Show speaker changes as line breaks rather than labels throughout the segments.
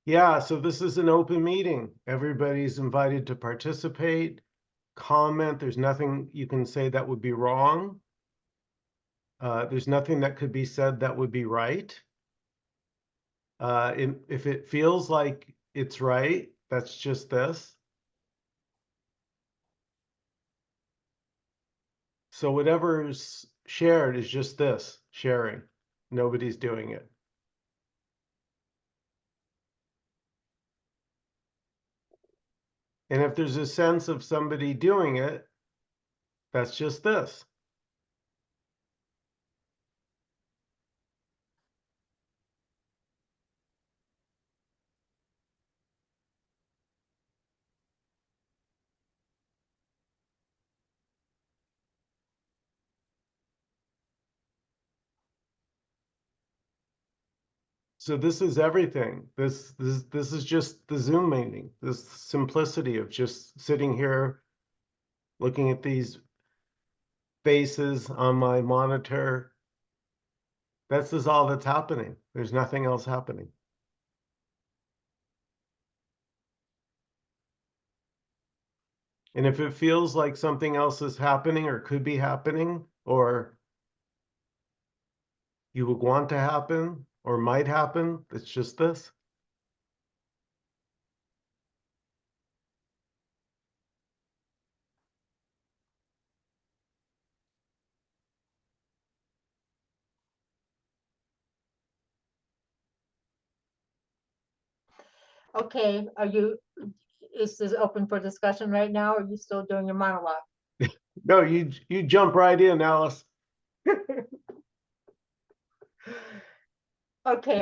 Yeah, so this is an open meeting. Everybody's invited to participate, comment. There's nothing you can say that would be wrong. There's nothing that could be said that would be right. If it feels like it's right, that's just this. So whatever's shared is just this, sharing. Nobody's doing it. And if there's a sense of somebody doing it, that's just this. So this is everything. This is just the Zoom meeting. This simplicity of just sitting here, looking at these faces on my monitor. This is all that's happening. There's nothing else happening. And if it feels like something else is happening or could be happening, or you would want to happen or might happen, it's just this.
Okay, is this open for discussion right now, or are you still doing your monologue?
No, you jump right in, Alice.
Okay,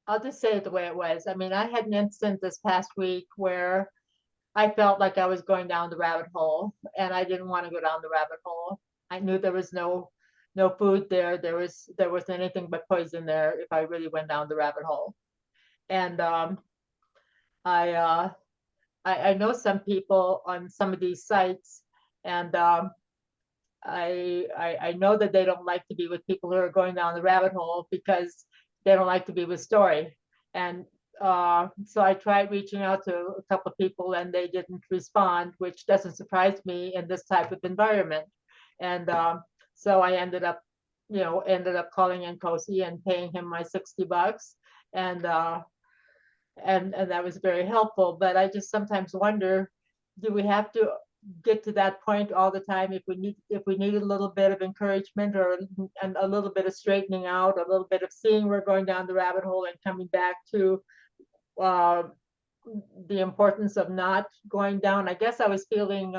I'll just say it the way it was. I mean, I had an incident this past week where I felt like I was going down the rabbit hole, and I didn't want to go down the rabbit hole. I knew there was no food there. There was anything but poison there if I really went down the rabbit hole. And I uh, I know some people on some of these sites, and I know that they don't like to be with people who are going down the rabbit hole because they don't like to be with story. And so I tried reaching out to a couple of people and they didn't respond, which doesn't surprise me in this type of environment. And so I ended up calling Nkosi and paying him my $60, and and that was very helpful. But I just sometimes wonder, do we have to get to that point all the time if we need a little bit of encouragement or and a little bit of straightening out, a little bit of seeing we're going down the rabbit hole and coming back to uh, the importance of not going down. I guess I was feeling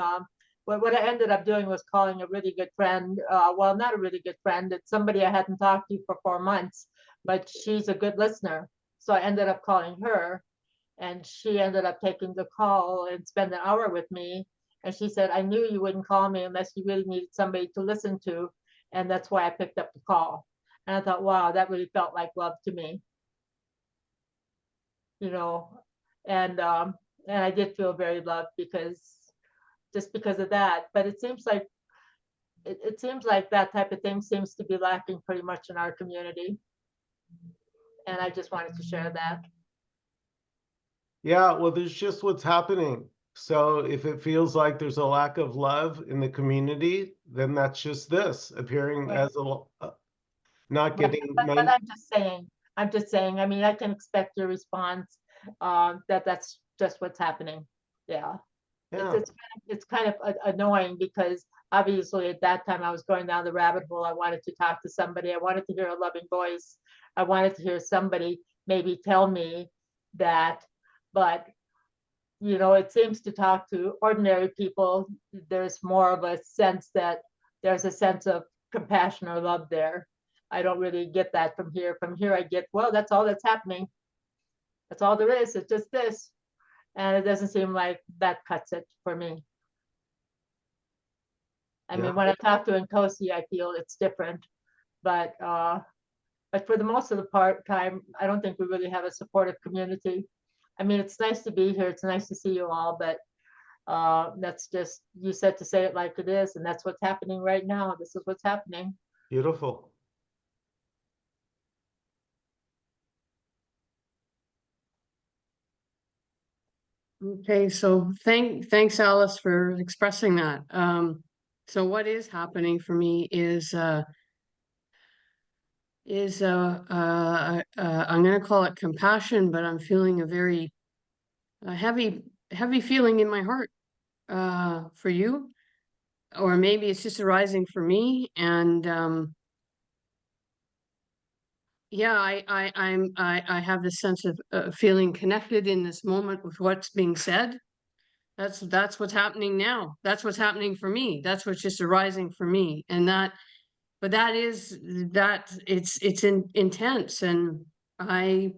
what I ended up doing was calling a really good friend. Well, not a really good friend. It's somebody I hadn't talked to for 4 months, but she's a good listener. So I ended up calling her, and she ended up taking the call and spent an hour with me. And she said, I knew you wouldn't call me unless you really needed somebody to listen to. And that's why I picked up the call. And I thought, wow, that really felt like love to me, you know. And I did feel very loved because of that. But it seems like that type of thing seems to be lacking pretty much in our community. And I just wanted to share that.
Yeah, well, there's just what's happening. So if it feels like there's a lack of love in the community, then that's just this appearing
Right.
as not
Right.
getting
But
nine.
I'm just saying, I mean, I can expect your response, that that's just what's happening. Yeah. It's,
Yeah,
it's, it's kind of annoying because obviously at that time I was going down the rabbit hole. I wanted to talk to somebody. I wanted to hear a loving voice. I wanted to hear somebody maybe tell me that, but it seems to talk to ordinary people. There's more of a sense that there's a sense of compassion or love there. I don't really get that from here. From here, I get, well, that's all that's happening. That's all there is. It's just this. And it doesn't seem like that cuts it for me. I
yeah.
mean, when I talk to Nkosi, I feel it's different. But for the most of the time, I don't think we really have a supportive community. I mean, it's nice to be here. It's nice to see you all, but that's just, you said to say it like it is, and that's what's happening right now. This is what's happening.
Beautiful.
Okay, so thanks Alice for expressing that. So what is happening for me is I'm going to call it compassion, but I'm feeling a very heavy feeling in my heart for you, or maybe it's just arising for me. And yeah, I have this sense of feeling connected in this moment with what's being said. That's what's happening now. That's what's happening for me. That's what's just arising for me. And that, but that is that it's intense. And I,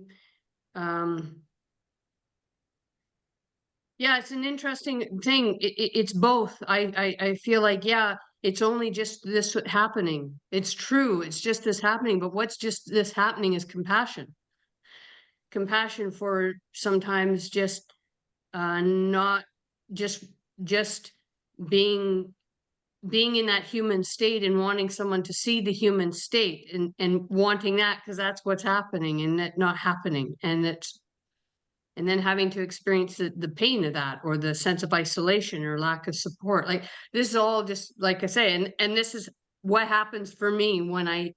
yeah, it's an interesting thing. It's both. I feel like, yeah, it's only just this happening. It's true. It's just this happening. But what's just this happening is compassion. Compassion for sometimes just not just just being in that human state and wanting someone to see the human state and wanting that because that's what's happening and that not happening, and then having to experience the pain of that or the sense of isolation or lack of support. Like this is all just like I say, and this is what happens for me when I,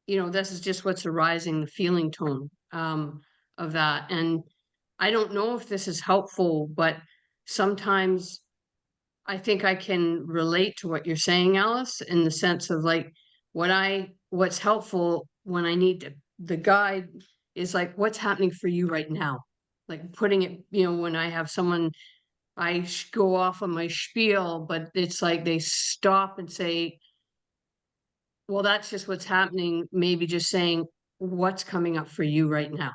this is just what's arising, the feeling tone of that. And I don't know if this is helpful, but sometimes I think I can relate to what you're saying, Alice, in the sense of like what's helpful when I need to, the guide is like, what's happening for you right now? Like putting it, when I have someone, I go off on my spiel, but it's like they stop and say, well, that's just what's happening. Maybe just saying, what's coming up for you right now?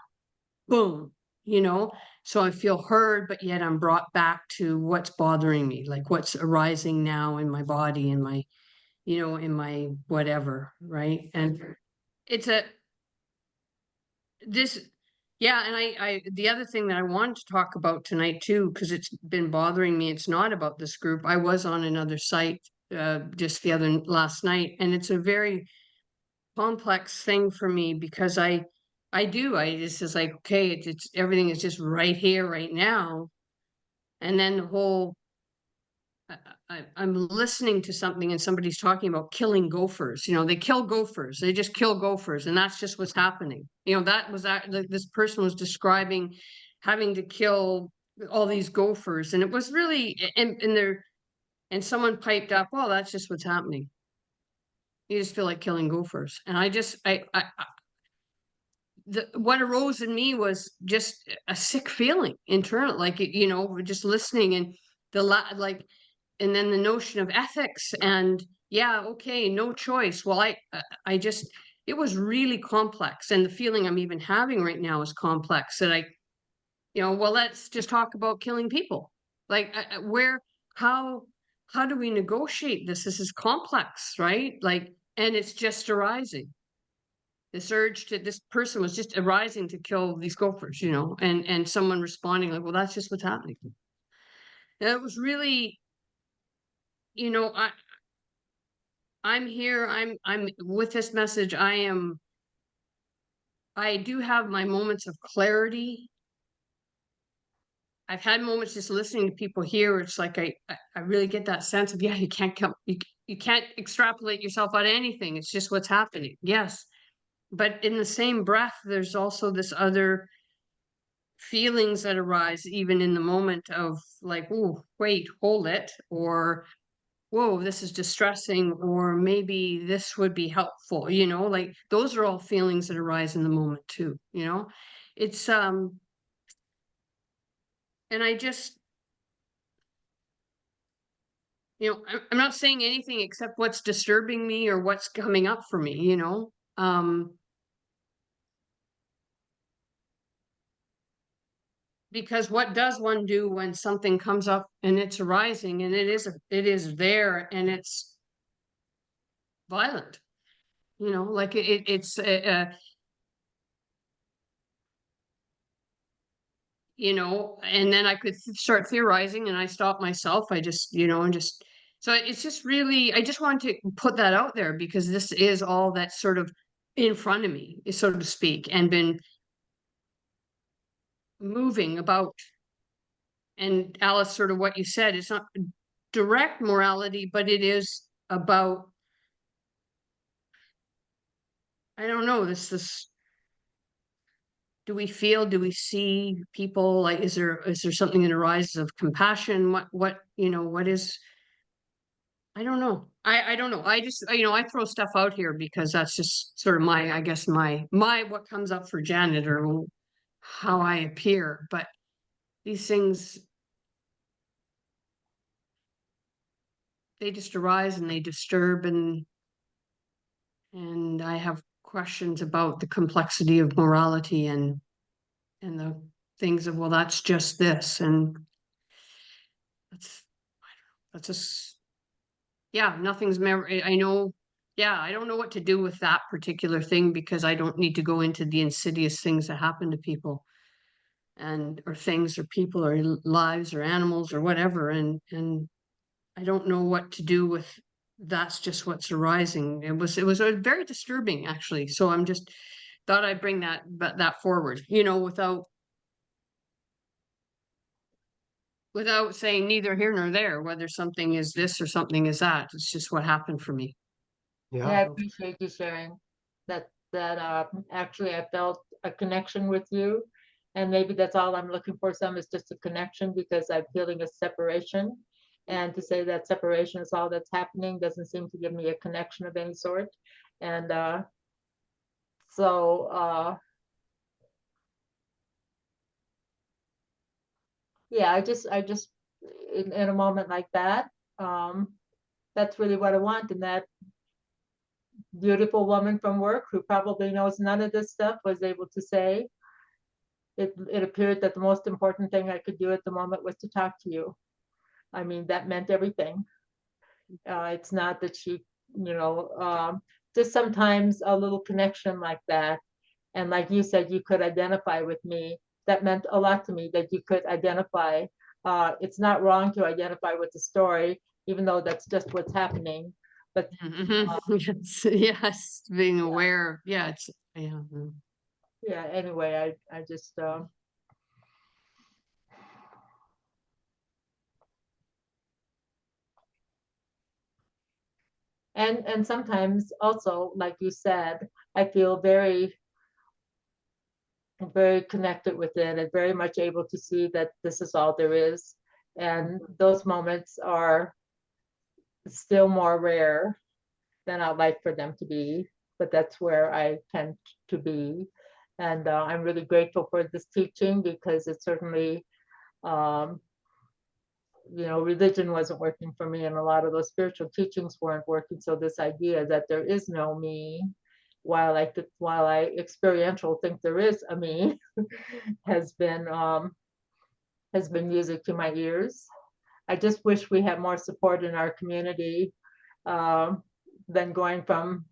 Boom, so I feel heard, but yet I'm brought back to what's bothering me, like what's arising now in my body, in my, in my whatever, right? And it's this, yeah, and the other thing that I wanted to talk about tonight too, because it's been bothering me, it's not about this group. I was on another site just last night, and it's a very complex thing for me because I just is like, okay, it's everything is just right here, right now. And then the whole, I'm listening to something and somebody's talking about killing gophers. They kill gophers. They just kill gophers. And that's just what's happening. This person was describing having to kill all these gophers. And it was really, and someone piped up, oh, that's just what's happening. You just feel like killing gophers. And what arose in me was just a sick feeling internal, like, just listening and and then the notion of ethics and yeah, okay, no choice. Well, it was really complex. And the feeling I'm even having right now is complex that well, let's just talk about killing people. Like how, how do we negotiate this? This is complex, right? Like, and it's just arising. This person was just arising to kill these gophers, and someone responding like, well, that's just what's happening. And it was really, I'm here, I'm with this message. I do have my moments of clarity. I've had moments just listening to people here. It's like, I really get that sense of, yeah, you can't extrapolate yourself out of anything. It's just what's happening. Yes. But in the same breath, there's also this other feelings that arise even in the moment of like, oh, wait, hold it, or whoa, this is distressing, or maybe this would be helpful, like those are all feelings that arise in the moment too, it's and I just, I'm not saying anything except what's disturbing me or what's coming up for me, because what does one do when something comes up and it's arising and it is there and it's violent, like it's and then I could start theorizing and I stop myself. I just, and just, so it's just really, I just want to put that out there because this is all that's sort of in front of me, so to speak, and been moving about and Alice, sort of what you said, it's not direct morality, but it is about, I don't know, this, do we feel, do we see people, like, is there something that arises of compassion? What, what is, I don't know. I don't know. I just, I throw stuff out here because that's just sort of my, I guess, my, what comes up for Janet, or how I appear. But these things, they just arise and they disturb, and I have questions about the complexity of morality, and the things of, well, that's just this, and that's just, yeah, nothing's I know, yeah, I don't know what to do with that particular thing, because I don't need to go into the insidious things that happen to people, and or things or people or lives or animals or whatever, and I don't know what to do with, that's just what's arising. It was very disturbing, actually. So I'm just thought I'd bring that forward, without saying neither here nor there, whether something is this or something is that. It's just what happened for me.
Yeah, I
Yeah,
appreciate you sharing that. Actually, I felt a connection with you, and maybe that's all I'm looking for. Some is just a connection, because I'm feeling a separation, and to say that separation is all that's happening doesn't seem to give me a connection of any sort. And so yeah, I just in a moment like that, um, that's really what I want. And that beautiful woman from work, who probably knows none of this stuff, was able to say, it appeared that the most important thing I could do at the moment was to talk to you. I mean, that meant everything. It's not that she, just sometimes a little connection like that. And like you said, you could identify with me. That meant a lot to me, that you could identify. It's not wrong to identify with the story, even though that's just what's happening. But
Yes, yes, being aware. Yeah, it's, yeah.
yeah, anyway, I just and sometimes also, like you said, I feel very connected with it, and very much able to see that this is all there is. And those moments are still more rare than I'd like for them to be, but that's where I tend to be. And I'm really grateful for this teaching, because it certainly, um, religion wasn't working for me, and a lot of those spiritual teachings weren't working. So this idea that there is no me, while I experiential think there is a me, has been music to my ears. I just wish we had more support in our community, um, than going from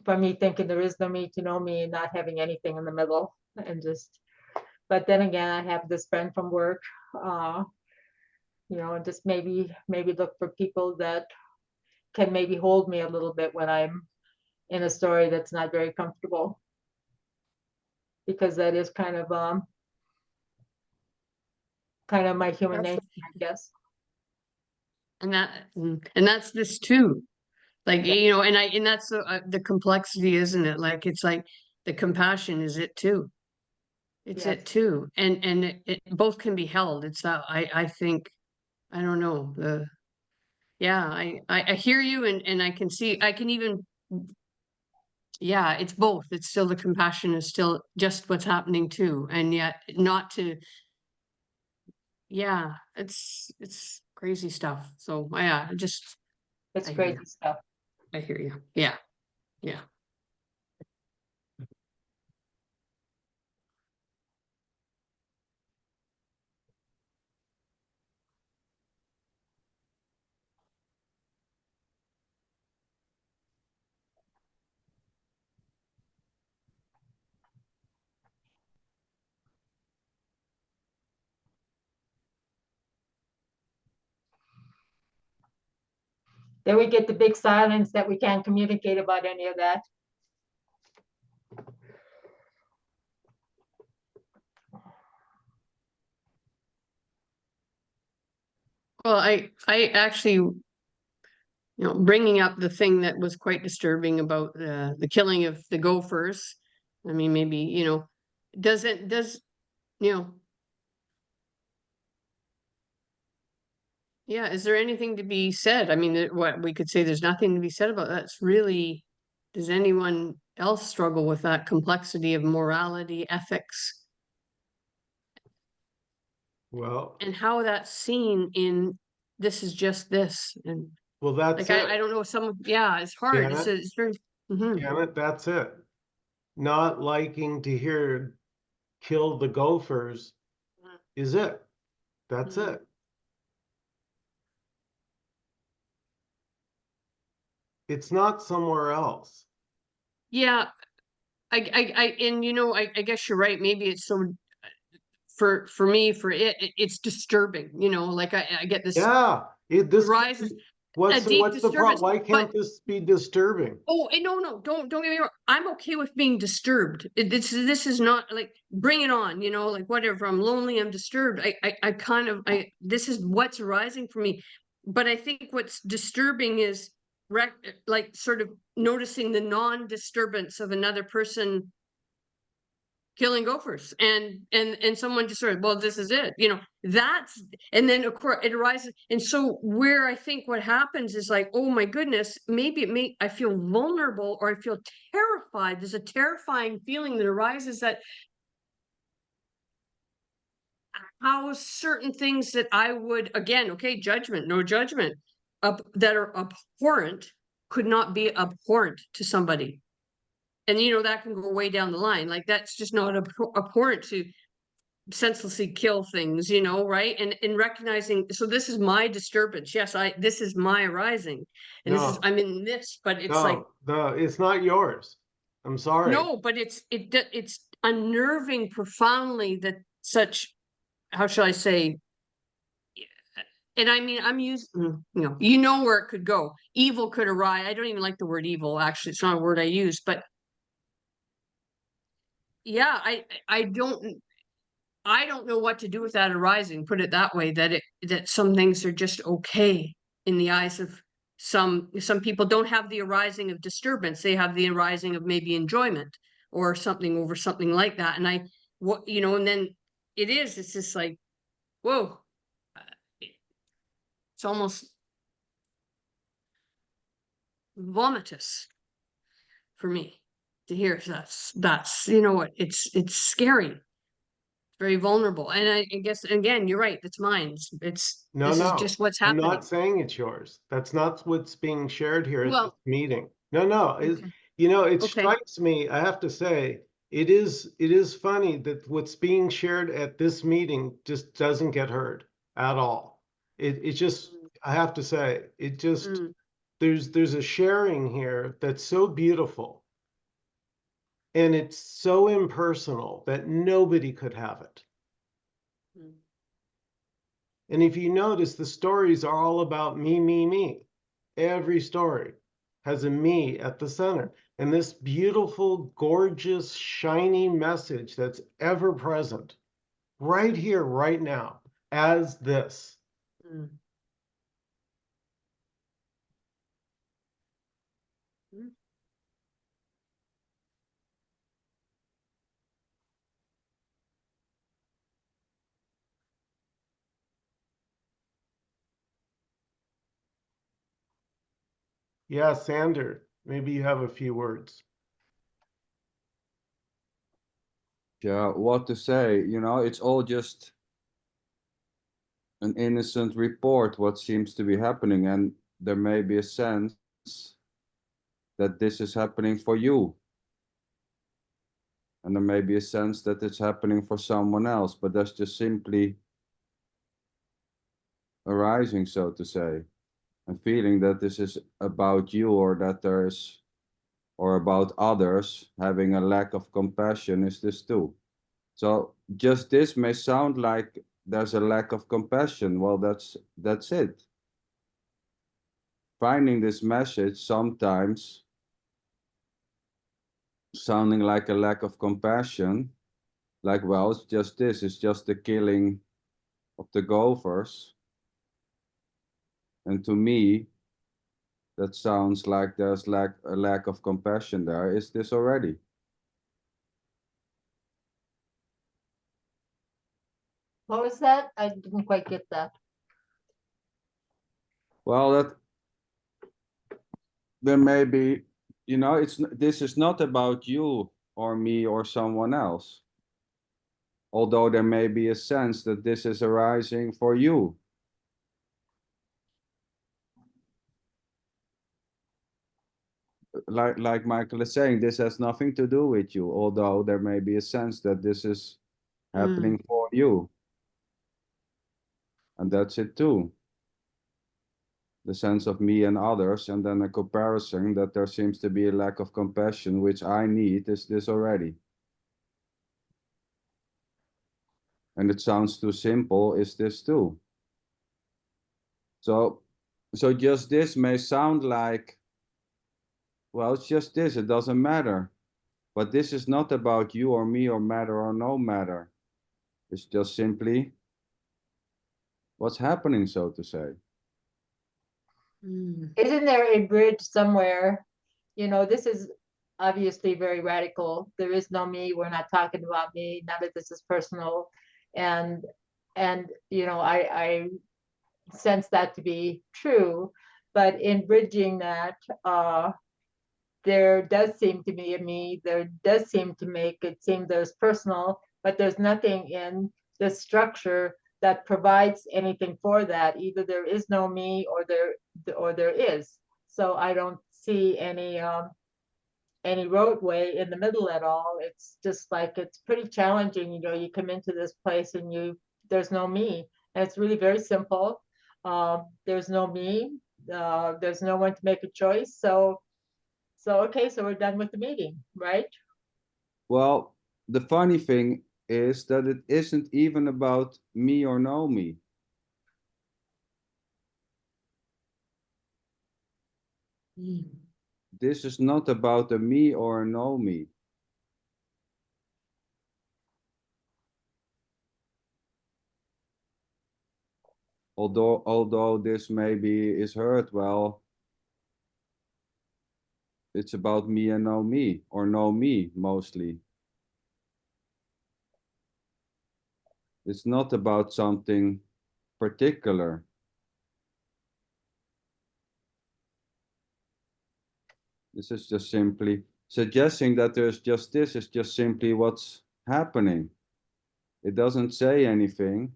me thinking there is no me to no me, and not having anything in the middle. And just, but then again, I have this friend from work, uh, and just maybe look for people that can maybe hold me a little bit when I'm in a story that's not very comfortable, because that is kind of my human nature, I guess.
And that's this too. Like,
Yeah.
and that's the complexity, isn't it? Like, it's like the compassion is it too. It's
Yes.
it too. And it both can be held. It's that, I think, I don't know, yeah, I hear you, and I can see, I can even, yeah, it's both. It's still, the compassion is still just what's happening too. And yet not to, yeah, it's crazy stuff. So yeah,
It's
I hear
crazy
you.
stuff.
I hear you. Yeah. Yeah.
Then we get the big silence that we can't communicate about any of that.
Well, I actually, you know, bringing up the thing that was quite disturbing about the killing of the gophers. I mean, maybe, you know, you know, yeah, is there anything to be said? I mean, what we could say, there's nothing to be said about that. It's really, does anyone else struggle with that complexity of morality, ethics,
Well,
and how that's seen in This Is Just This? And
well, that's
like, I
it.
don't know, yeah, it's hard.
Janet,
It's very, mhm.
Janet, that's it. Not liking to hear kill the gophers is it. That's
Mhm.
it. It's not somewhere else.
Yeah, and you know, I guess you're right. Maybe it's so, for me, it's disturbing, you know, like I get this
Yeah, this could
rises,
be,
a deep
what's the problem?
disturbance,
Why
but
can't this be disturbing?
oh, and no, don't get me wrong. I'm okay with being disturbed. This is not like, bring it on, you know, like whatever. I'm lonely, I'm disturbed. I kind of, this is what's arising for me. But I think what's disturbing is like sort of noticing the non-disturbance of another person killing gophers, and someone just sort of, well, this is it, you know, that's, and then of course it arises. And so where I think what happens is like, oh my goodness, maybe I feel vulnerable, or I feel terrified. There's a terrifying feeling that arises, that how certain things that I would, again, okay, judgment, no judgment, that are abhorrent, could not be abhorrent to somebody. And you know, that can go way down the line. Like, that's just not abhorrent to senselessly kill things, you know, right? And recognizing, so this is my disturbance. Yes, this is my arising, and this is,
No,
I'm in this, but it's like,
no, it's not yours. I'm sorry.
no, but it's unnerving profoundly, that such, how shall I say, and I mean, I'm using, you know where it could go. Evil could arise. I don't even like the word evil, actually. It's not a word I use, but yeah, I don't know what to do with that arising, put it that way, that some things are just okay in the eyes of some people. Don't have the arising of disturbance, they have the arising of maybe enjoyment, or something over something like that. And what, you know, and then it's just like, whoa, it's almost vomitous for me to hear. That's, you know what, it's scary, very vulnerable. And I guess, again, you're right, it's mine.
No,
This is
no,
just what's
I'm not
happening.
saying it's yours. That's not what's being shared here at this
Well,
meeting. No, no,
okay,
it
okay.
strikes me, I have to say, it is funny that what's being shared at this meeting just doesn't get heard at all. It just, I have to say, it just,
Mm,
there's a sharing here that's so beautiful, and it's so impersonal that nobody could have it.
mm,
And if you notice, the stories are all about me, me, me. Every story has a me at the center. And this beautiful, gorgeous, shiny message that's ever present right here, right now, as this.
mm, mm.
Yeah, Sander, maybe you have a few words.
Yeah, what to say? You know, it's all just an innocent report, what seems to be happening, and there may be a sense that this is happening for you. And there may be a sense that it's happening for someone else, but that's just simply arising, so to say, and feeling that this is about you, or that there's, or about others. Having a lack of compassion is this too. So just this may sound like there's a lack of compassion. Well, that's it. Finding this message sometimes sounding like a lack of compassion, like, well, it's just this, it's just the killing of the gophers. And to me, that sounds like there's a lack of compassion there. Is this already?
What was that? I didn't quite get that.
Well, that there may be, this is not about you or me or someone else. Although there may be a sense that this is arising for you. Like Michael is saying, this has nothing to do with you, although there may be a sense that this is happening for you. And that's it too. The sense of me and others, and then a comparison that there seems to be a lack of compassion, which I need. Is this already? And it sounds too simple. Is this too? So just this may sound like, well, it's just this, it doesn't matter. But this is not about you or me or matter or no matter. It's just simply what's happening, so to say.
Isn't there a bridge somewhere? You know, this is obviously very radical. There is no me. We're not talking about me. None of this is personal. And you know, I sense that to be true. But in bridging that, there does seem to be a me. There does seem to make it seem there's personal, but there's nothing in the structure that provides anything for that. Either there is no me or there is. So I don't see any roadway in the middle at all. It's just like it's pretty challenging. You know, you come into this place and there's no me. And it's really very simple. There's no me. There's no one to make a choice. So okay, so we're done with the meeting, right?
Well, the funny thing is that it isn't even about me or no me. This is not about a me or a no me. Although this maybe is heard, well, it's about me and no me, or no me mostly. It's not about something particular. This is just simply suggesting that there's just this is just simply what's happening. It doesn't say anything.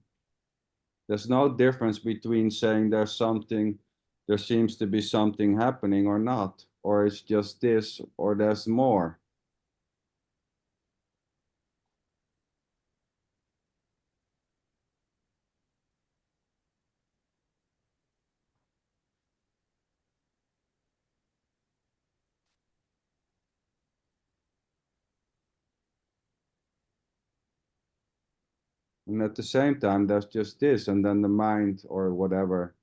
There's no difference between saying there seems to be something happening or not, or it's just this, or there's more. And at the same time, there's just this, and then the mind, or whatever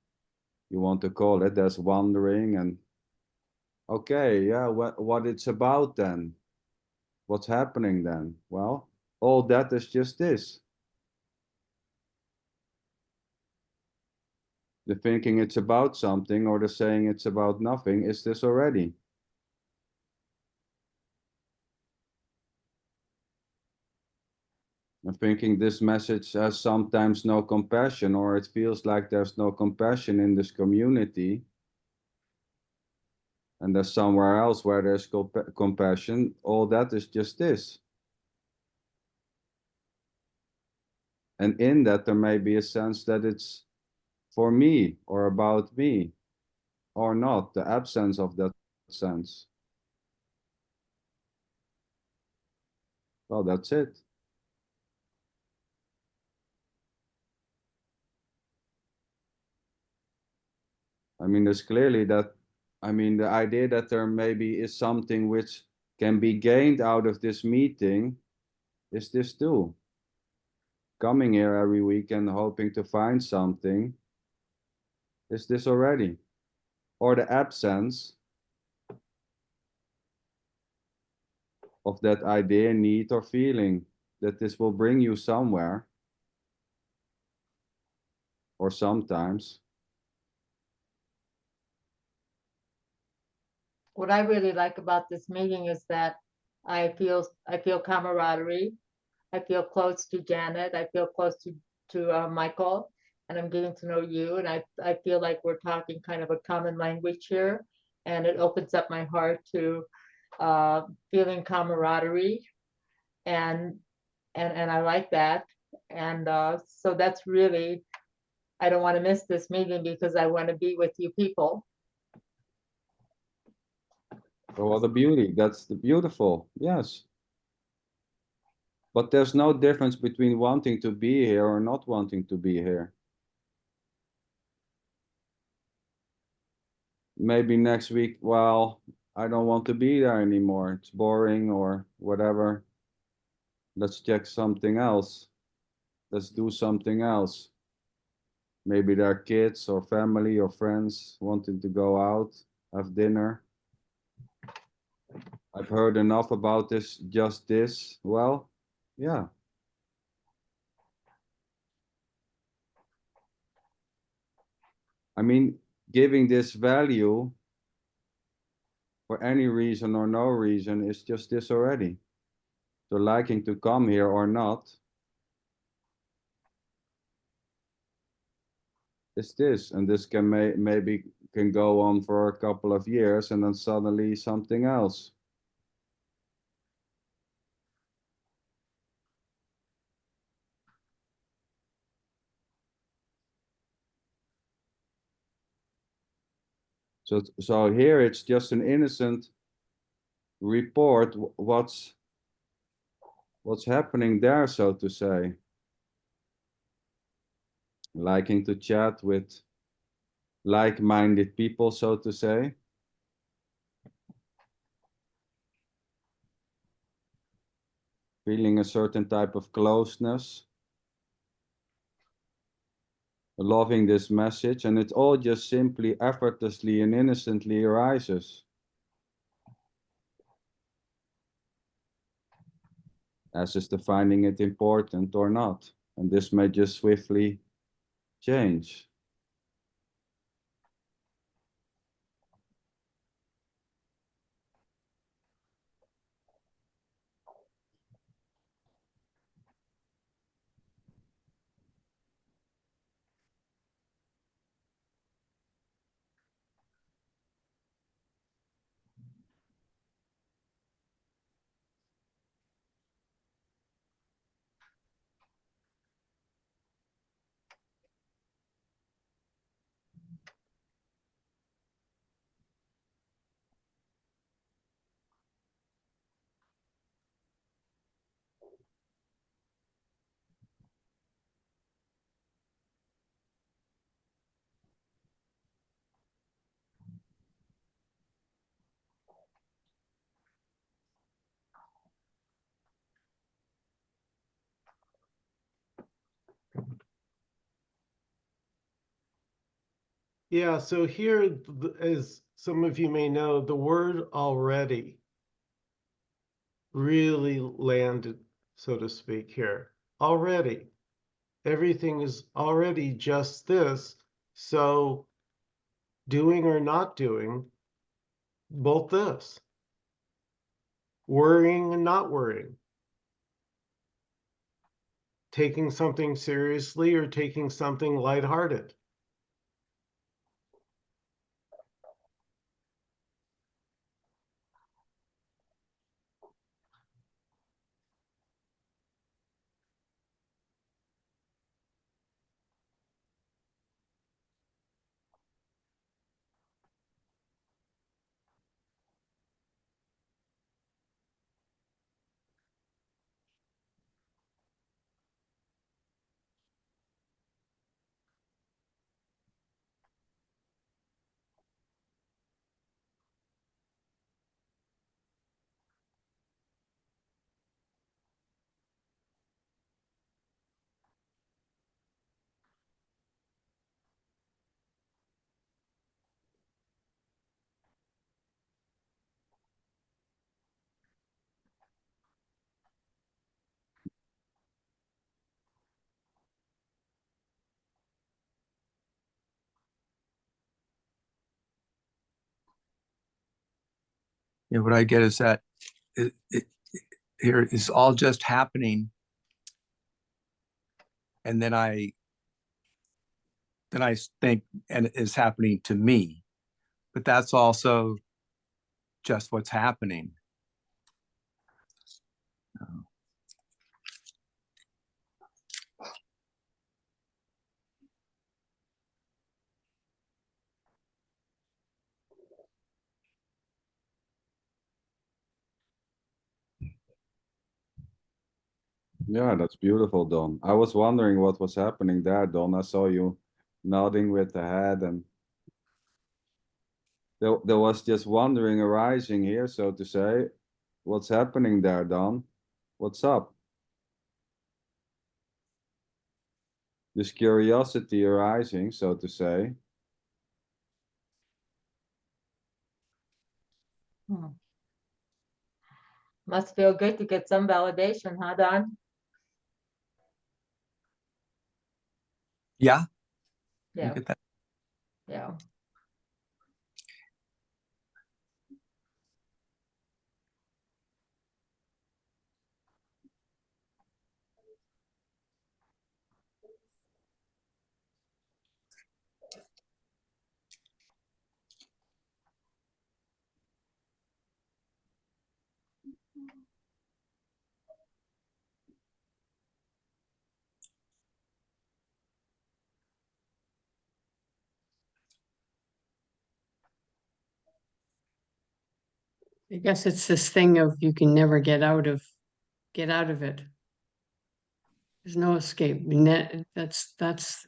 you want to call it, there's wandering, and okay, yeah, what it's about then? What's happening then? Well, all that is just this. The thinking it's about something, or the saying it's about nothing, is this already. And thinking this message has sometimes no compassion, or it feels like there's no compassion in this community, and there's somewhere else where there's compassion, all that is just this. And in that, there may be a sense that it's for me, or about me, or not, the absence of that sense. Well, that's it. I mean, there's clearly that, I mean, the idea that there maybe is something which can be gained out of this meeting is this too. Coming here every week and hoping to find something, is this already? Or the absence of that idea, need, or feeling that this will bring you somewhere, or sometimes.
what I really like about this meeting is that I feel camaraderie. I feel close to Janet. I feel close to Michael, and I'm getting to know you. And I feel like we're talking kind of a common language here, and it opens up my heart to feeling camaraderie, and and I like that. And so that's really, I don't want to miss this meeting because I want to be with you people.
So what a beauty. That's the beautiful. Yes. But there's no difference between wanting to be here or not wanting to be here. Maybe next week, well, I don't want to be there anymore. It's boring or whatever. Let's check something else. Let's do something else. Maybe there are kids or family or friends wanting to go out, have dinner. I've heard enough about this, just this. Well, yeah. I mean, giving this value for any reason or no reason is just this already. So liking to come here or not is this, and this can maybe can go on for a couple of years and then suddenly something else. So here it's just an innocent report what's happening there, so to say. Liking to chat with like-minded people, so to say. Feeling a certain type of closeness. Loving this message, and it all just simply effortlessly and innocently arises. As is defining it important or not. And this may just swiftly change.
Yeah, so here, as some of you may know, the word already really landed, so to speak, here. Already. Everything is already just this. So doing or not doing, both this. Worrying and not worrying. Taking something seriously or taking something lighthearted.
Yeah, what I get is that here is all just happening. And then I think, and it is happening to me, but that's also just what's happening.
Yeah, that's beautiful, Don. I was wondering what was happening there, Don. I saw you nodding with the head, and there was just wondering arising here, so to say. What's happening there, Don? What's up? This curiosity arising, so to say.
Must feel good to get some validation, huh, Don?
Yeah, I
Yeah,
get that.
yeah.
I guess it's this thing of you can never get out of it. There's no escape. That's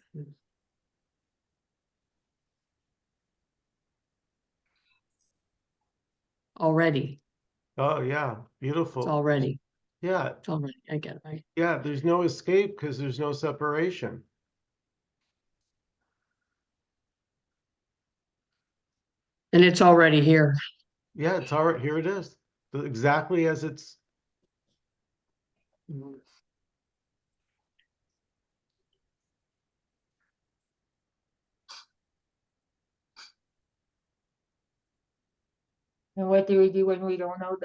already.
Oh, yeah,
It's
beautiful.
already.
Yeah,
It's already. I get it.
yeah, there's no escape because there's no separation.
And it's already here.
Yeah, it's all right. Here it is. Exactly as it's.
And what do we do when we don't know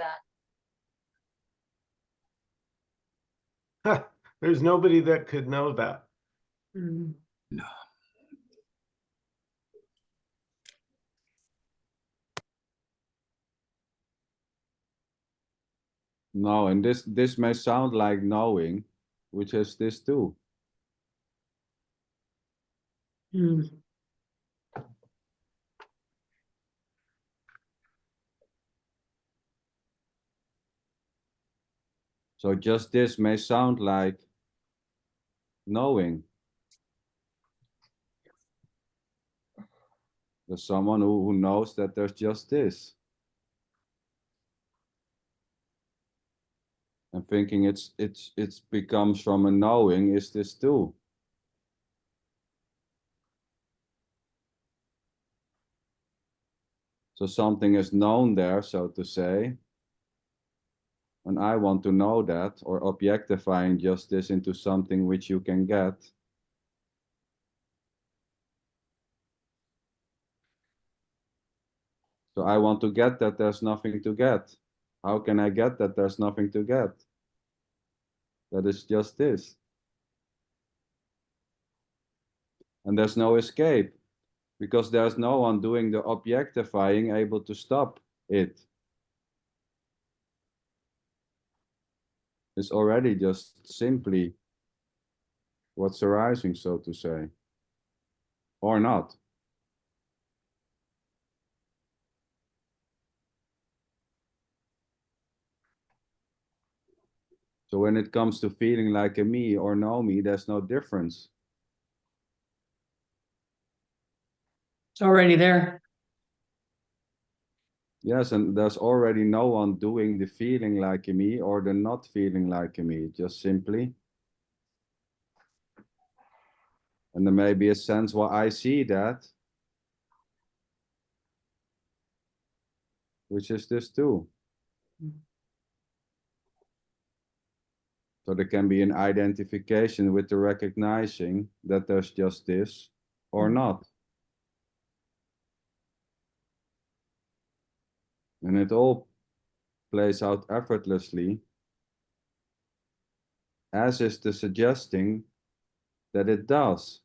that?
There's nobody that could know that.
Mm.
No, and this may sound like knowing, which is this too.
Mm.
So just this may sound like knowing. There's someone who knows that there's just this. And thinking it's becomes from a knowing is this too. So something is known there, so to say. And I want to know that, or objectifying just this into something which you can get. So I want to get that there's nothing to get. How can I get that there's nothing to get? That is just this. And there's no escape, because there's no one doing the objectifying able to stop it. It's already just simply what's arising, so to say. Or not. So when it comes to feeling like a me or no me, there's no difference.
It's already there.
Yes, and there's already no one doing the feeling like a me or the not feeling like a me, just simply. And there may be a sense where I see that, which is this too. So there can be an identification with the recognizing that there's just this or not. And it all plays out effortlessly, as is the suggesting that it does.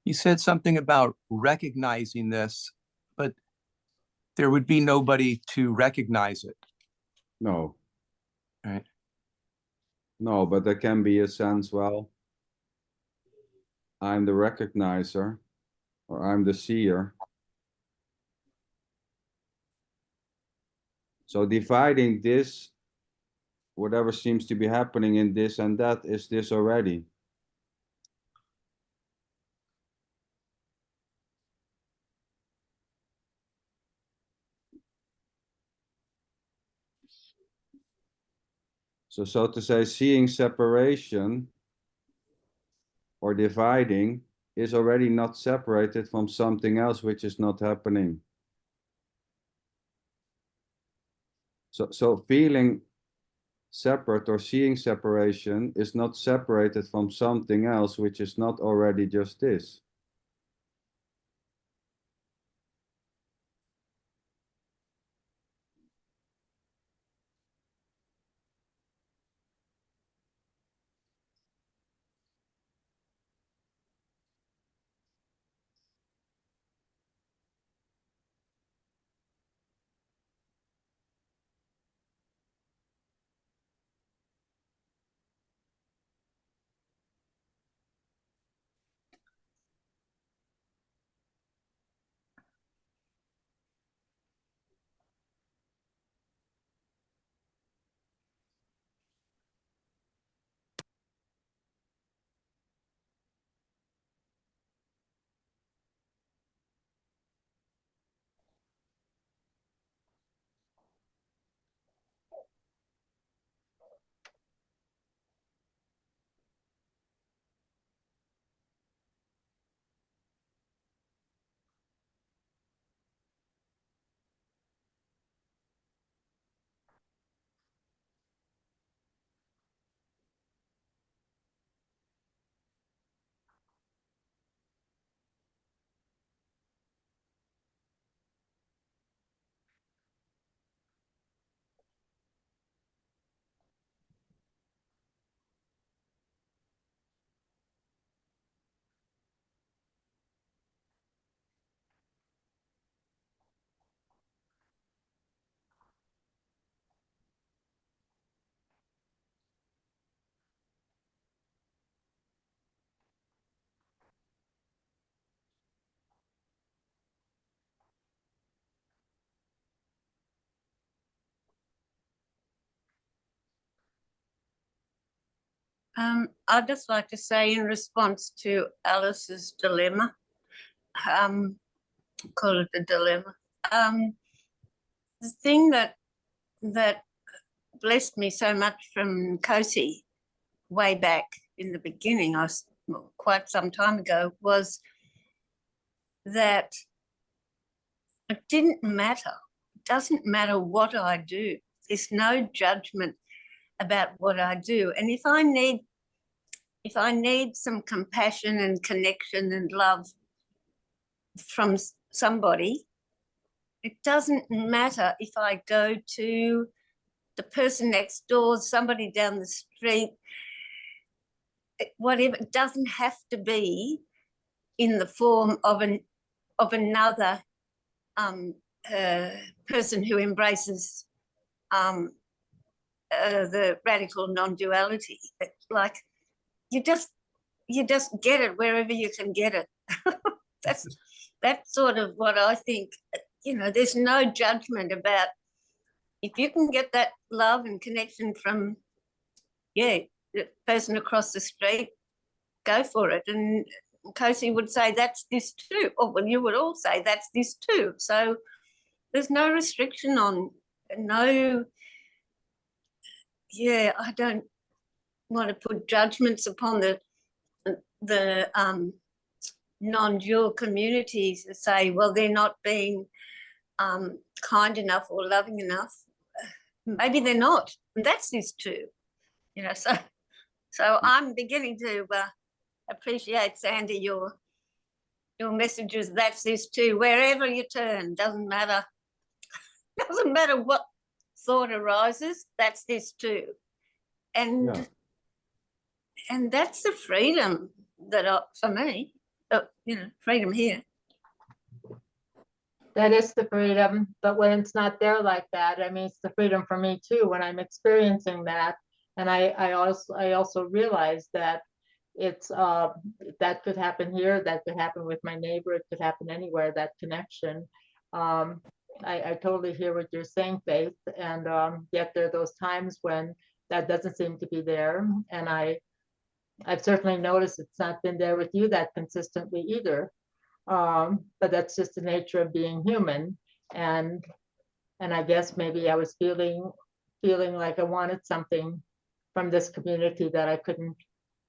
You said something about recognizing this, but there would be nobody to recognize it,
No,
right?
no, but there can be a sense, well, I'm the recognizer, or I'm the seer. So dividing this, whatever seems to be happening in this and that, is this already. So to say, seeing separation or dividing is already not separated from something else which is not happening. So feeling separate or seeing separation is not separated from something else which is not already just this.
I'd just like to say in response to Alice's dilemma, call it a dilemma. The thing that blessed me so much from Kosi way back in the beginning, quite some time ago, was that it didn't matter. It doesn't matter what I do. There's no judgment about what I do. And if I need some compassion and connection and love from somebody, it doesn't matter if I go to the person next door, somebody down the street, whatever. It doesn't have to be in the form of another person who embraces the radical non-duality. It's like you just get it wherever you can get it. That's sort of what I think. You know, there's no judgment about if you can get that love and connection from, the person across the street, go for it. And Kosi would say that's this too, or well, you would all say that's this too. So there's no restriction on, I don't want to put judgments upon the non-dual communities that say, well, they're not being kind enough or loving enough. Maybe they're not. And that's this too. You know, so I'm beginning to appreciate, Sandy, your messages. That's this too. Wherever you turn, doesn't matter. Doesn't matter what thought arises. That's this too. And
Yeah.
and that's the freedom that for me, you know, freedom here.
That is the freedom, but when it's not there like that, I mean, it's the freedom for me too, when I'm experiencing that. And I also realize that it's that could happen here, that could happen with my neighbor, it could happen anywhere, that connection. I totally hear what you're saying, Faith, and yet there are those times when that doesn't seem to be there. And I've certainly noticed it's not been there with you that consistently either. But that's just the nature of being human. And I guess maybe I was feeling like I wanted something from this community that I couldn't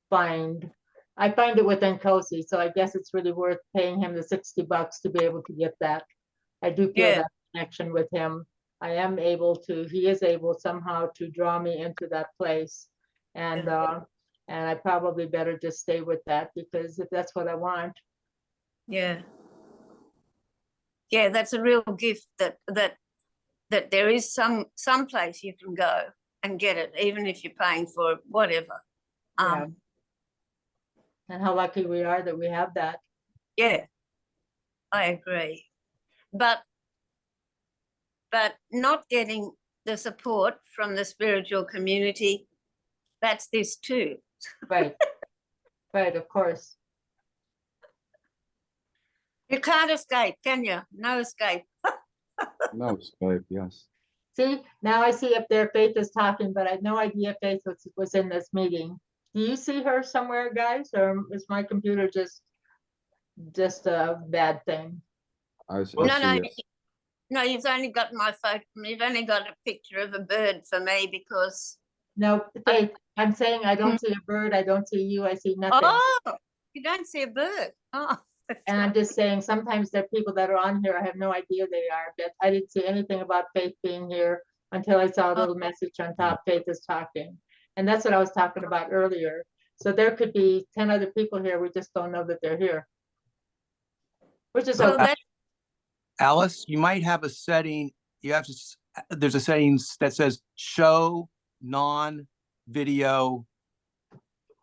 find. I find it within Cozy, so I guess it's really worth paying him the $60 to be able to get that. I do feel
Yeah.
that connection with him. He is able somehow to draw me into that place. And I probably better just stay with that, because if that's what I want.
Yeah. Yeah, that's a real gift that there is some place you can go and get it, even if you're paying for it, whatever.
Yeah. And how lucky we are that we have that.
Yeah, I agree. But not getting the support from the spiritual community, that's this too.
Right. Right, of course.
You can't escape, can you? No escape.
No, Skype, yes.
See, now I see up there Faith is talking, but I had no idea Faith was in this meeting. Do you see her somewhere, guys? Or is my computer just a bad thing?
I
No,
see it.
no, you've only got my photo. You've only got a picture of a bird for me because.
No, Faith, I'm saying I don't see a bird. I don't see you. I see nothing.
Oh, you don't see a bird. Oh.
And I'm just saying, sometimes there are people that are on here, I have no idea they are, but I didn't see anything about Faith being here until I saw a little message on top, Faith is talking. And that's what I was talking about earlier. So there could be 10 other people here, we just don't know that they're here. Which is
Well,
okay.
that,
Alice, you might have a setting, there's a setting that says show non-video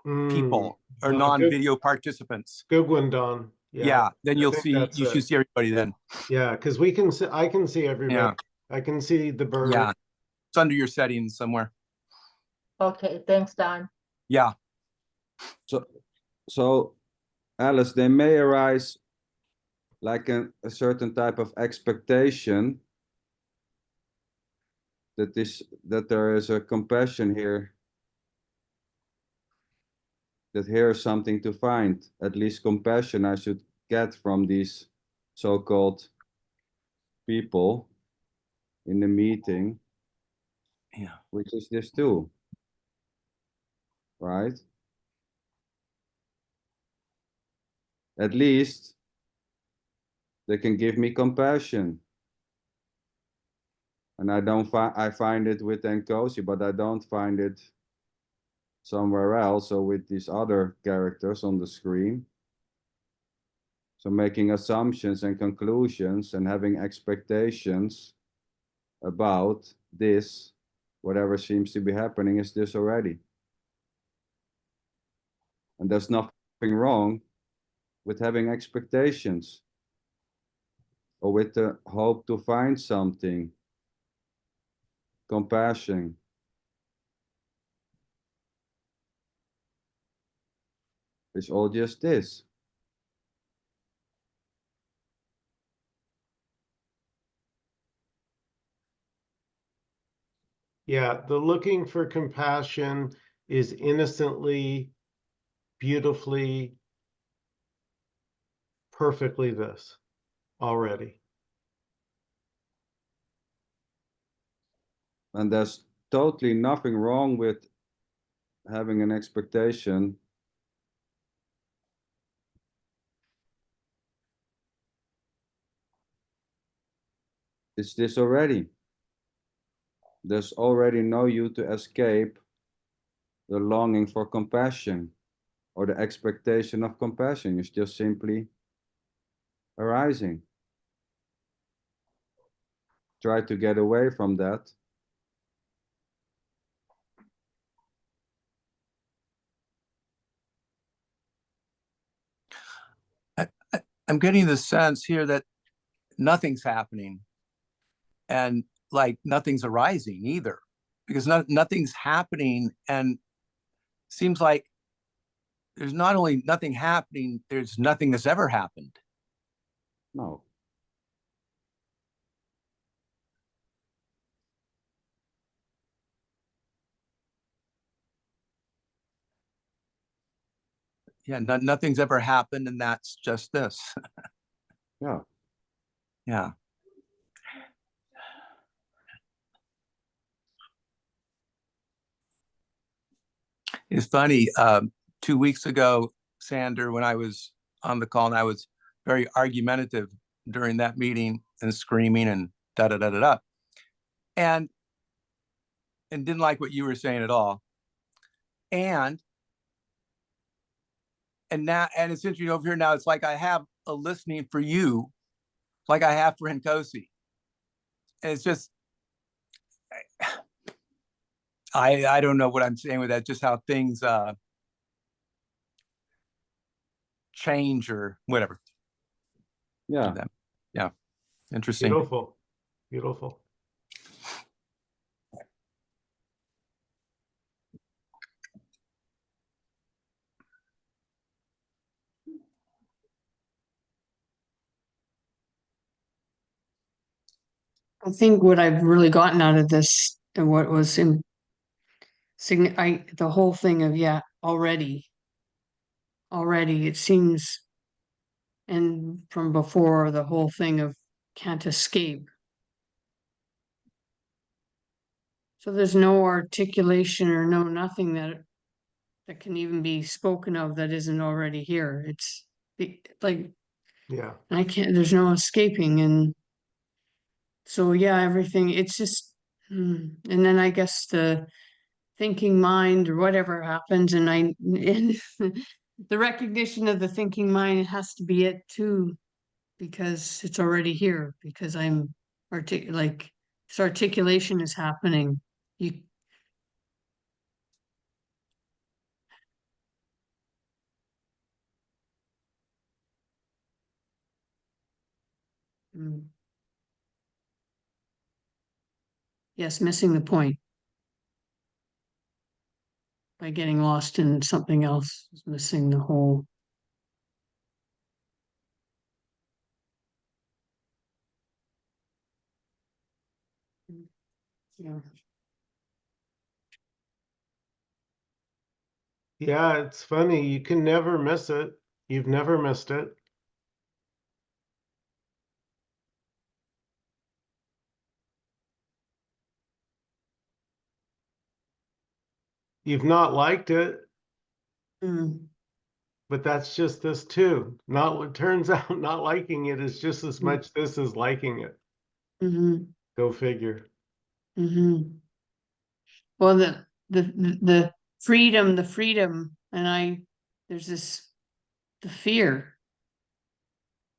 people or
good-
non-video participants.
Good one, Don.
Yeah, then
I
you'll
think
see,
that's
you should
it.
see everybody then.
Yeah, because I can see everybody.
Yeah.
I can see the bird.
Yeah, it's under your settings somewhere.
Okay, thanks, Don.
Yeah,
So, Alice, they may arise like a certain type of expectation that there is a compassion here, that here is something to find. At least compassion I should get from these so-called people in the meeting,
yeah.
which is this too, right? At least they can give me compassion. And I find it with Nkosi, but I don't find it somewhere else, or with these other characters on the screen. So making assumptions and conclusions and having expectations about this, whatever seems to be happening is this already. And there's nothing wrong with having expectations or with the hope to find something, compassion. It's all just this.
Yeah, the looking for compassion is innocently, beautifully, perfectly this already.
And there's totally nothing wrong with having an expectation It's this already. There's already no you to escape the longing for compassion or the expectation of compassion. It's just simply arising. Try to get away from that.
I'm getting the sense here that nothing's happening and like nothing's arising either, because nothing's happening, and seems like there's not only nothing happening, there's nothing that's ever happened.
No.
Yeah, nothing's ever happened, and that's just this.
Yeah.
Yeah. It's funny, 2 weeks ago, Sander, when I was on the call, and I was very argumentative during that meeting and screaming and da da da da da, and didn't like what you were saying at all. And now, and it's interesting over here now, it's like I have a listening for you, like I have for Nkosi. And it's just, I don't know what I'm saying with that, just how things change or whatever.
Yeah.
Yeah. Interesting.
Beautiful. Beautiful.
I think what I've really gotten out of this and what was in the whole thing of, yeah, already it seems, and from before, the whole thing of can't escape. So there's no articulation or no nothing that can even be spoken of that isn't already here. It's like,
Yeah.
I can't, there's no escaping. And so, yeah, everything, it's just, and then I guess the thinking mind or whatever happens, and the recognition of the thinking mind has to be it too, because it's already here, because I'm like, this articulation is happening. You, mm. Yes, missing the point by getting lost in something else, missing the whole. Yeah.
Yeah, it's funny. You can never miss it. You've never missed it. You've not liked it,
Mm,
but that's just this too. Not what turns out not liking it is just as
Mm.
much this as liking it.
mm-hmm,
Go figure.
mm-hmm. Well, the freedom, and there's the fear,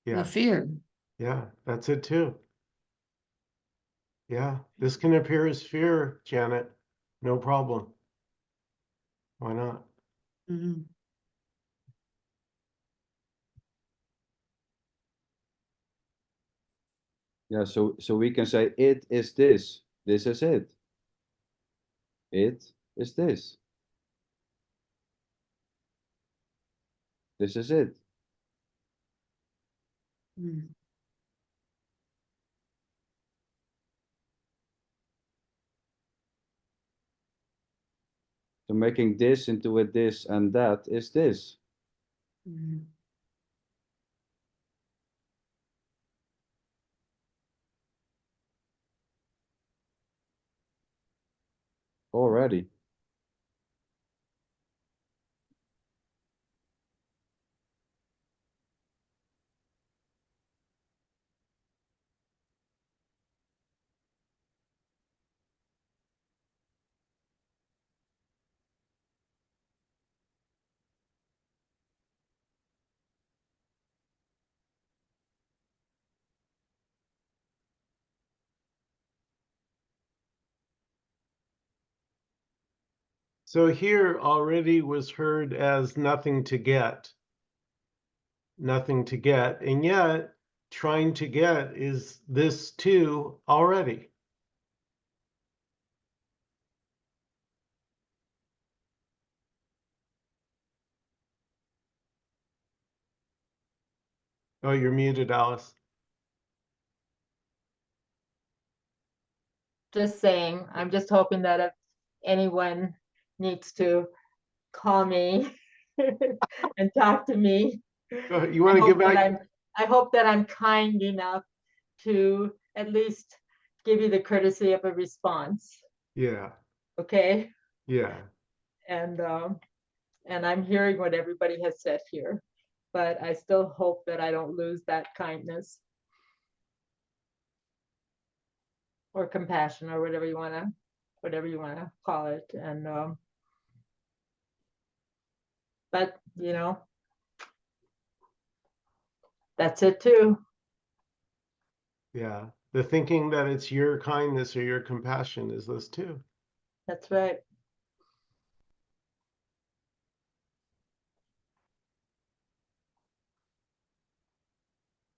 Yeah.
fear.
Yeah, that's it too. Yeah, this can appear as fear, Janet. No problem. Why not?
Mm-hmm.
Yeah, so we can say it is this. This is it. It is this. This is it.
Mm.
So making this into a this and that is this.
Mm.
Already.
So here already was heard as nothing to get. Nothing to get, and yet trying to get is this too already. Oh, you're muted, Alice.
Just saying, I'm just hoping that if anyone needs to call me and talk to me,
You want to give back?
I hope that I'm kind enough to at least give you the courtesy of a response,
Yeah,
okay?
yeah.
And I'm hearing what everybody has said here, but I still hope that I don't lose that kindness or compassion or whatever you want to call it. And but you know, that's it too.
Yeah, the thinking that it's your kindness or your compassion is this too.
That's right.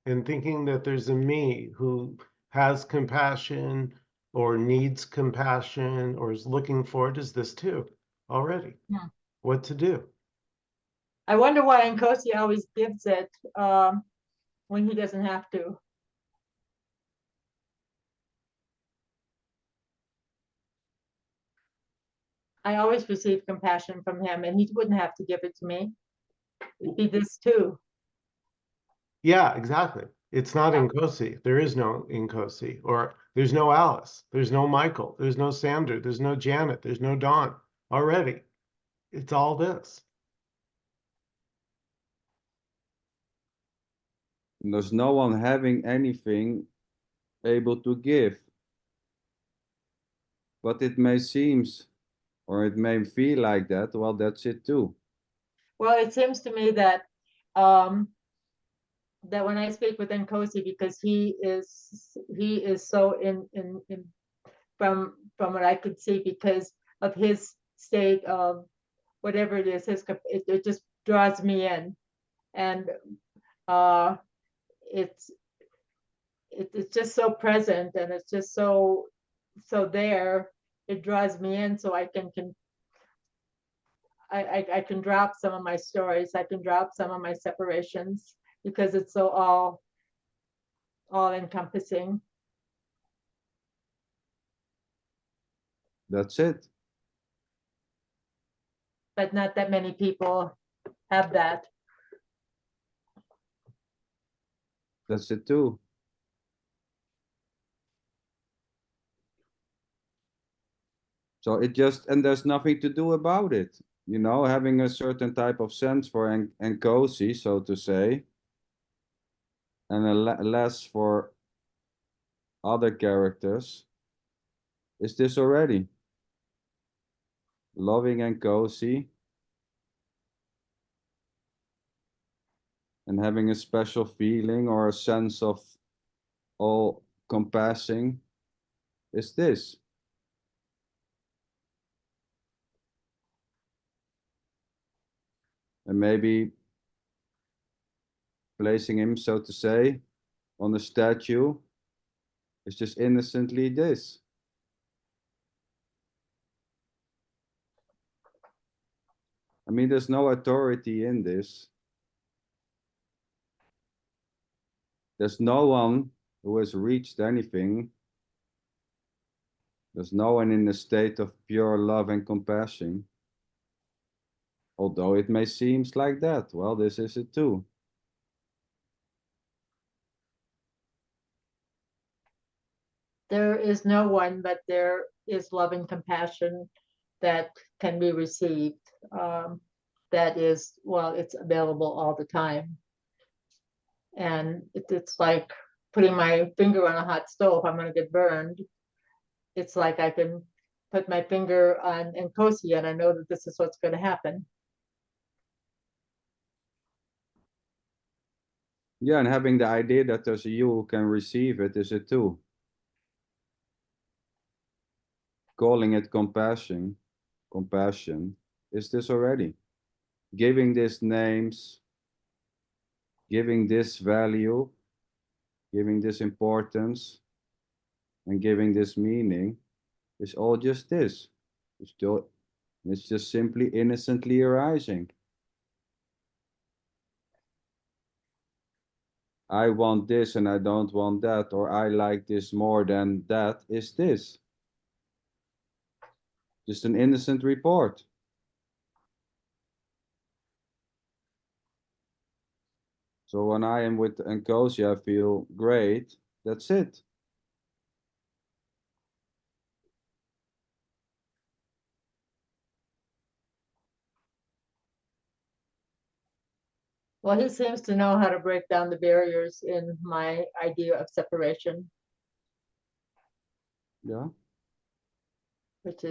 And thinking that there's a me who has compassion or needs compassion or is looking for it is this too already.
Yeah.
What to do?
I wonder why Nkosi always gives it when he doesn't have to. I always receive compassion from him, and he wouldn't have to give it to me. It'd be this too.
Yeah, exactly. It's not
Yeah.
Nkosi. There is no Nkosi, or there's no Alice, there's no Michael, there's no Sander, there's no Janet, there's no Dawn already. It's all this.
And there's no one having anything able to give. But it may seems, or it may feel like that, well, that's it too.
Well, it seems to me that um, that when I speak with Nkosi, because he is so in from what I could see, because of his state of whatever it is, it just draws me in, and uh, it's it's just so present, and it's just so there. It draws me in, so I can I can drop some of my stories. I can drop some of my separations because it's so all encompassing.
That's it.
But not that many people have that.
That's it too. So it just, and there's nothing to do about it. You know, having a certain type of sense for Nkosi, so to say, and a less for other characters, is this already? Loving Nkosi, and having a special feeling or a sense of all compassing, is this. And maybe placing him, so to say, on a statue is just innocently this. I mean, there's no authority in this. There's no one who has reached anything. There's no one in a state of pure love and compassion. Although it may seem like that. Well, this is it too.
There is no one, but there is love and compassion that can be received. That is, well, it's available all the time. And it's like putting my finger on a hot stove. I'm going to get burned. It's like I can put my finger on Nkosi, and I know that this is what's going to happen.
Yeah, and having the idea that there's a you who can receive it is it too. Calling it compassion. compassion is this already. Giving this names, giving this value, giving this importance, and giving this meaning is all just this. It's just simply innocently arising. I want this and I don't want that, or I like this more than that, is this. Just an innocent report. So when I am with Nkosi, I feel great. That's it.
Well, he seems to know how to break down the barriers in my idea of separation,
Yeah.
which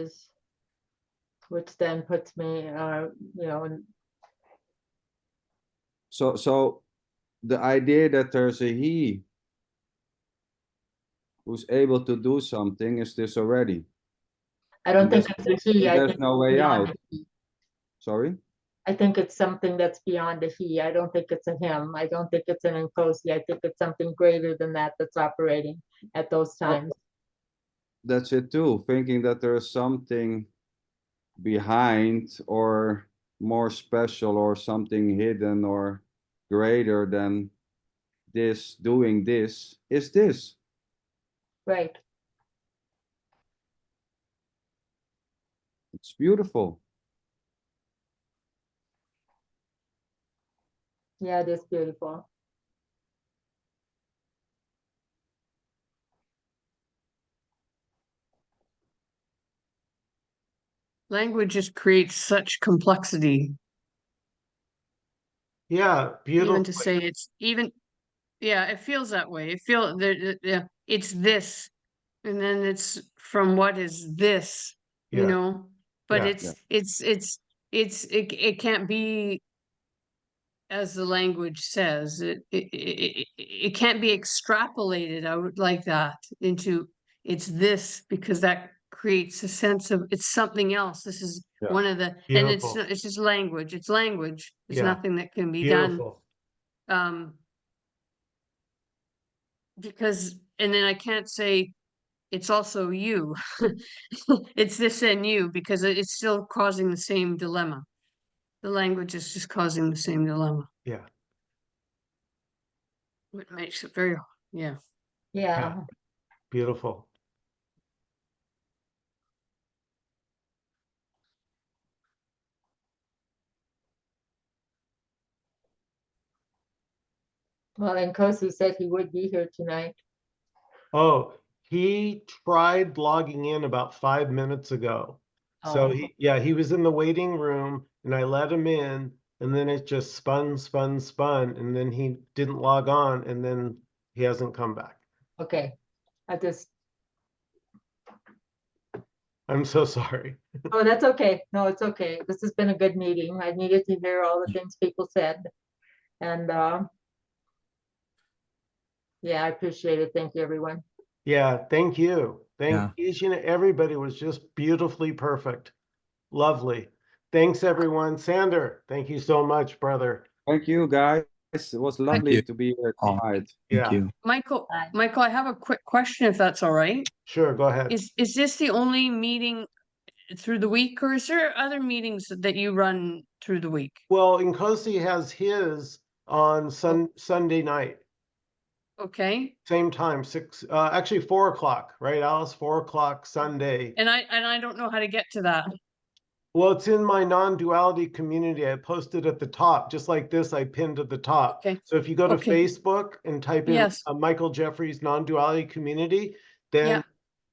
then puts me, you know, in,
So the idea that there's a he who's able to do something is this already.
I don't
And
think it's a he. I
there's
think
no
it's
way
beyond
out.
a he.
Sorry?
I think it's something that's beyond a he. I don't think it's a him. I don't think it's an Nkosi. I think it's something greater than that that's operating at those times.
That's it too. Thinking that there's something behind or more special or something hidden or greater than this doing this is this.
Right.
It's beautiful.
Yeah, it is beautiful.
Language just creates such complexity.
Yeah,
Even
beautiful.
to say it's even, yeah, it feels that way. It feel yeah, it's this, and then it's from what is this, you
Yeah.
know? But
Yeah.
it can't be, as the language says, it can't be extrapolated out like that into it's this, because that creates a sense of it's something else. This is
Yeah.
one of the, and
Beautiful.
it's just language. It's language. It's
Yeah.
nothing that can be done.
Beautiful.
Because, and then I can't say it's also you. It's this and you, because it's still causing the same dilemma. The language is just causing the same dilemma.
Yeah.
It makes it very, yeah.
Yeah.
Beautiful.
Well, Nkosi said he would be here tonight.
Oh, he tried logging in about 5 minutes ago. So
Oh.
he was in the waiting room and I let him in and then it just spun, and then he didn't log on and then he hasn't come back.
Okay.
I'm so sorry.
Oh, that's okay. No, it's okay. This has been a good meeting. I needed to hear all the things people said. And yeah, I appreciate it. Thank you, everyone.
Yeah, thank you.
Yeah.
Each and everybody was just beautifully perfect. Lovely. Thanks, everyone. Sander, thank you so much, brother.
Thank you, guys. It was lovely
you.
to be here
Oh.
tonight.
Yeah.
Thank you.
Michael,
Bye.
I have a quick question, if that's all right.
Sure, go ahead.
Is this the only meeting through the week, or is there other meetings that you run through the week?
Well, Nkosi has his on Sunday night,
Okay,
same time, actually 4 o'clock, right, Alice? 4 o'clock Sunday.
and I don't know how to get to that.
Well, it's in my non-duality community. I posted at the top, just like this, I pinned at the top.
Okay.
So if you go to
Okay.
Facebook and type in
Yes.
Michael Jeffries non-duality community, then
Yeah.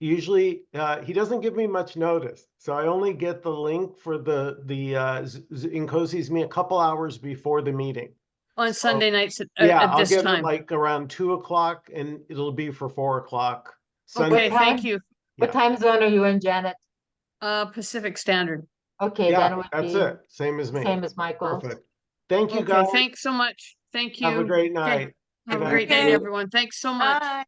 usually he doesn't give me much notice. So I only get the link for the Nkosi's me a couple hours before the meeting.
On
So,
Sunday nights
yeah,
at
I'll
this
get
time.
it like around 2 o'clock and it'll be for 4 o'clock. Sunday.
Okay, thank you.
What time zone are you in, Janet?
Pacific Standard.
Okay, then it
Yeah,
would
that's
be
it. Same as me.
same as Michael's.
Perfect. Thank you,
Okay,
guys.
thanks so much. Thank you.
Have a great
Okay,
night.
have
Good
a
night.
great
Okay.
night, everyone. Thanks so much.
Bye.